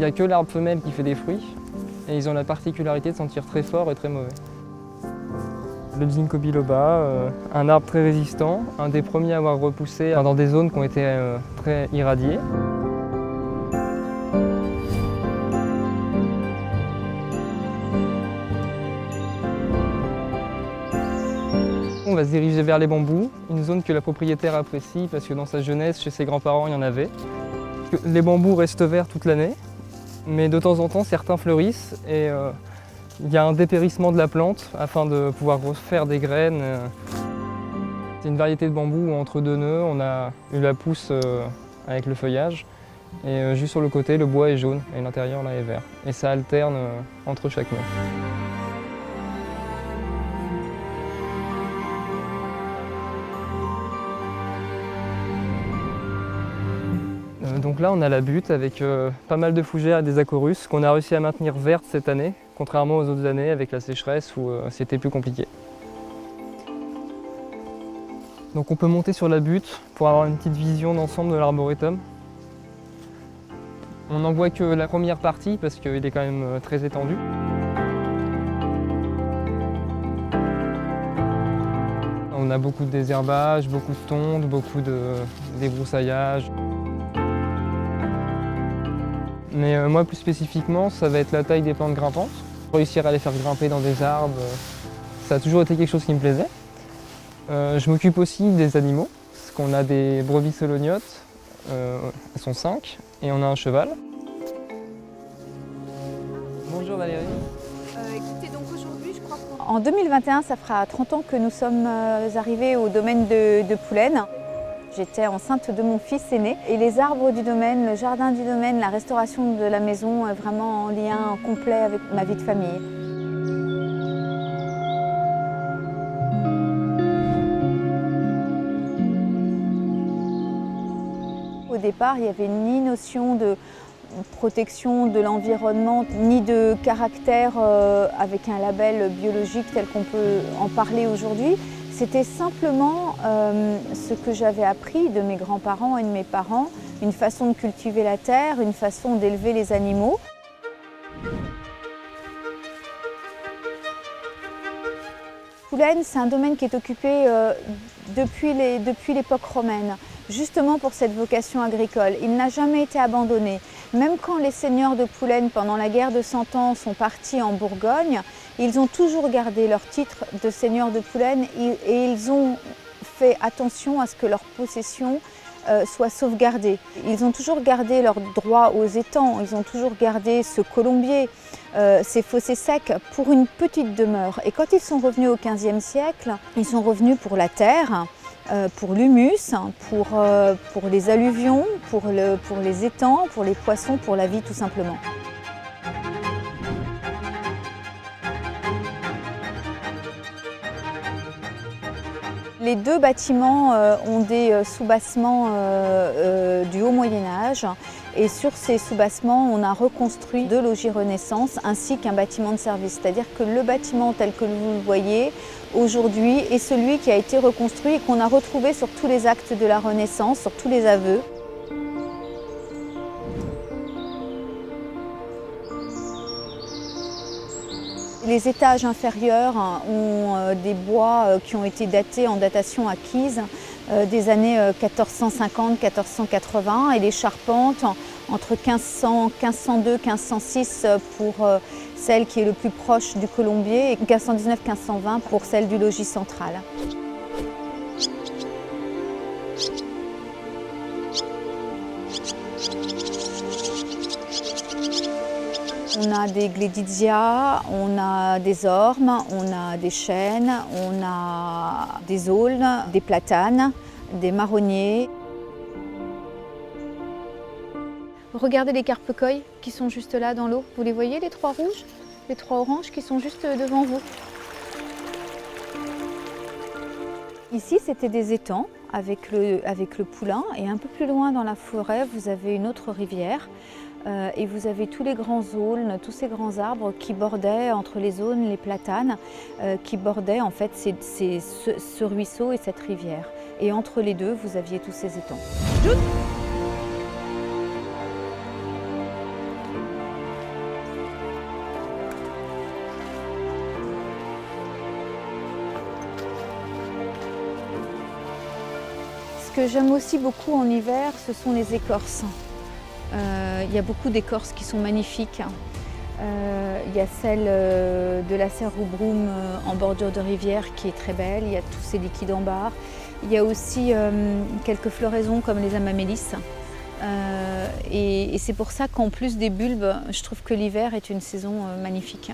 n'y a que l'arbre femelle qui fait des fruits et ils ont la particularité de sentir très fort et très mauvais. Le ginkgo biloba, un arbre très résistant, un des premiers à avoir repoussé dans des zones qui ont été très irradiées. On va se diriger vers les bambous, une zone que la propriétaire apprécie parce que dans sa jeunesse, chez ses grands-parents, il y en avait. Les bambous restent verts toute l'année, mais de temps en temps, certains fleurissent et il y a un dépérissement de la plante afin de pouvoir refaire des graines. C'est une variété de bambou où entre deux nœuds, on a eu la pousse avec le feuillage et juste sur le côté, le bois est jaune et l'intérieur là est vert. Et ça alterne entre chaque nœud. Donc là, on a la butte avec pas mal de fougères et des acorus qu'on a réussi à maintenir vertes cette année, contrairement aux autres années avec la sécheresse où c'était plus compliqué. Donc on peut monter sur la butte pour avoir une petite vision d'ensemble de l'arboretum. On n'en voit que la première partie parce qu'il est quand même très étendu. On a beaucoup de désherbage, beaucoup de tonte, beaucoup de débroussaillage. Mais moi, plus spécifiquement, ça va être la taille des plantes grimpantes. Réussir à les faire grimper dans des arbres, ça a toujours été quelque chose qui me plaisait. Je m'occupe aussi des animaux, parce qu'on a des brebis solognotes, elles sont 5, et on a un cheval. Bonjour Valérie. Écoutez, donc aujourd'hui, je crois qu'en 2021, ça fera 30 ans que nous sommes arrivés au domaine de Poulaine. J'étais enceinte de mon fils aîné et les arbres du domaine, le jardin du domaine, la restauration de la maison est vraiment en lien complet avec ma vie de famille. Au départ, il n'y avait ni notion de protection de l'environnement, ni de caractère avec un label biologique tel qu'on peut en parler aujourd'hui. C'était simplement ce que j'avais appris de mes grands-parents et de mes parents, une façon de cultiver la terre, une façon d'élever les animaux. Poulaine, c'est un domaine qui est occupé depuis l'époque romaine, justement pour cette vocation agricole. Il n'a jamais été abandonné. Même quand les seigneurs de Poulaine, pendant la guerre de 100 ans, sont partis en Bourgogne, ils ont toujours gardé leur titre de seigneur de Poulaine et ils ont fait attention à ce que leur possession soit sauvegardée. Ils ont toujours gardé leur droit aux étangs, ils ont toujours gardé ce colombier, ces fossés secs pour une petite demeure. Et quand ils sont revenus au XVe siècle, ils sont revenus pour la terre, pour l'humus, pour les alluvions, pour les étangs, pour les poissons, pour la vie tout simplement. Les deux bâtiments ont des soubassements du Haut Moyen-Âge et sur ces soubassements, on a reconstruit deux logis Renaissance ainsi qu'un bâtiment de service. C'est-à-dire que le bâtiment tel que vous le voyez aujourd'hui est celui qui a été reconstruit et qu'on a retrouvé sur tous les actes de la Renaissance, sur tous les aveux. Les étages inférieurs ont des bois qui ont été datés en datation acquise des années 1450-1480 et les charpentes entre 1502 1506 pour celle qui est le plus proche du colombier et 1519-1520 pour celle du logis central. On a des glédidias, on a des ormes, on a des chênes, on a des aulnes, des platanes, des marronniers. Regardez les carpecoilles qui sont juste là dans l'eau. Vous les voyez, les trois rouges, les trois oranges qui sont juste devant vous. Ici, c'était des étangs avec le poulain et un peu plus loin dans la forêt, vous avez une autre rivière. Et vous avez tous les grands aulnes, tous ces grands arbres qui bordaient entre les aulnes, les platanes, qui bordaient en fait ce ruisseau et cette rivière. Et entre les deux, vous aviez tous ces étangs. que j'aime aussi beaucoup en hiver, ce sont les écorces. Il y a beaucoup d'écorces qui sont magnifiques. Il y a celle de la serre Roubroum en bordure de rivière qui est très belle. Il y a tous ces liquides en barre. Il y a aussi quelques floraisons comme les amamélis. Et c'est pour ça qu'en plus des bulbes, je trouve que l'hiver est une saison magnifique.